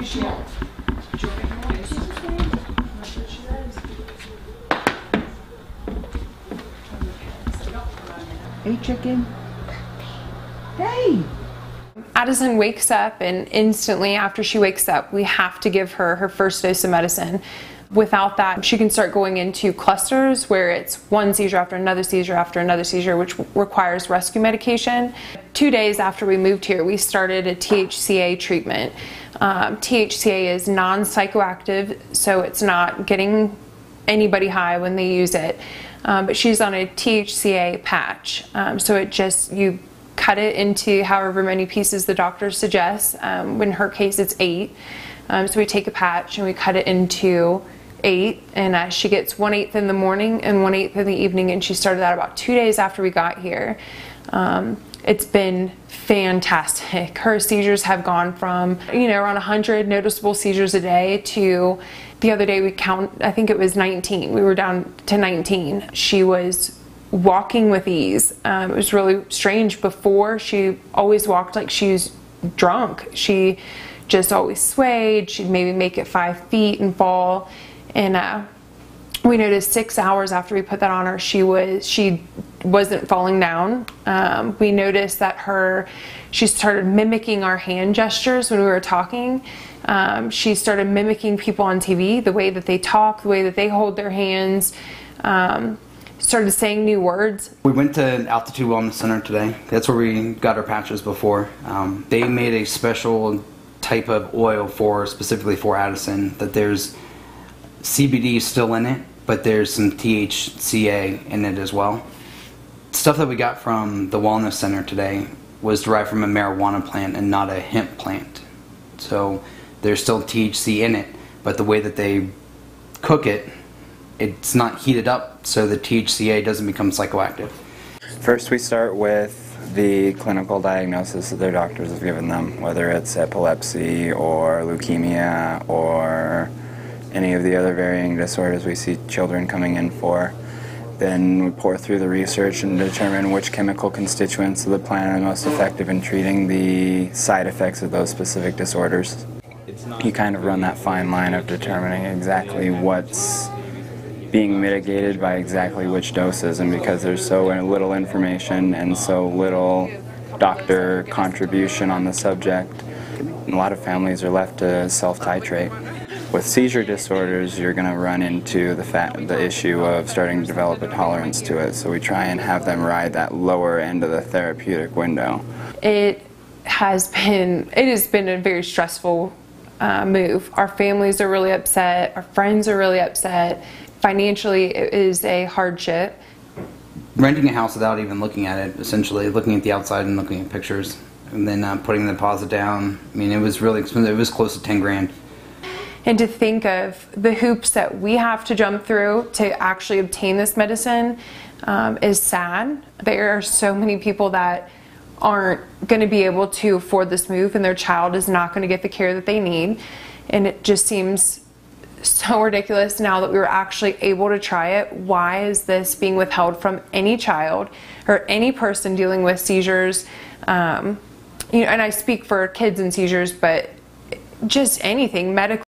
is she at? Hey, chicken. Hey! Addison wakes up, and instantly after she wakes up, we have to give her her first dose of medicine. Without that, she can start going into clusters where it's one seizure after another seizure, which requires rescue medication. 2 days after we moved here, we started a THCA treatment. THCA is non-psychoactive, so it's not getting anybody high when they use it. But she's on a THCA patch, so it just, you cut it into however many pieces the doctor suggests. In her case, it's 8. So we take a patch and we cut it into 8, and she gets 1/8 in the morning and 1/8 in the evening, and she started that about 2 days after we got here. It's been fantastic. Her seizures have gone from, around 100 noticeable seizures a day to the other day I think it was 19. We were down to 19. She was walking with ease. It was really strange. Before, she always walked like she was drunk. She just always swayed. She'd maybe make it 5 feet and fall. And we noticed 6 hours after we put that on her, she wasn't falling down. We noticed that she started mimicking our hand gestures when we were talking. She started mimicking people on TV, the way that they talk, the way that they hold their hands. Started saying new words. We went to Altitude Wellness Center today. That's where we got our patches before. They made a special type of oil specifically for Addison, that there's CBD still in it, but there's some THCA in it as well. Stuff that we got from the Wellness Center today was derived from a marijuana plant and not a hemp plant. So there's still THC in it, but the way that they cook it, it's not heated up, so the THCA doesn't become psychoactive. First, we start with the clinical diagnosis that their doctors have given them, whether it's epilepsy or leukemia or any of the other varying disorders we see children coming in for. Then we pour through the research and determine which chemical constituents of the plant are most effective in treating the side effects of those specific disorders. You kind of run that fine line of determining exactly what's being mitigated by exactly which doses, and because there's so little information and so little doctor contribution on the subject, a lot of families are left to self-titrate. With seizure disorders, you're going to run into the issue of starting to develop a tolerance to it, so we try and have them ride that lower end of the therapeutic window. It has been a very stressful move. Our families are really upset, our friends are really upset. Financially, it is a hardship. Renting a house without even looking at it, essentially looking at the outside and looking at pictures, and then putting the deposit down. I mean, it was really expensive. It was close to 10 grand. And to think of the hoops that we have to jump through to actually obtain this medicine is sad. There are so many people that aren't going to be able to afford this move, and their child is not going to get the care that they need. And it just seems so ridiculous now that we were actually able to try it. Why is this being withheld from any child or any person dealing with seizures? And I speak for kids and seizures, but just anything medically.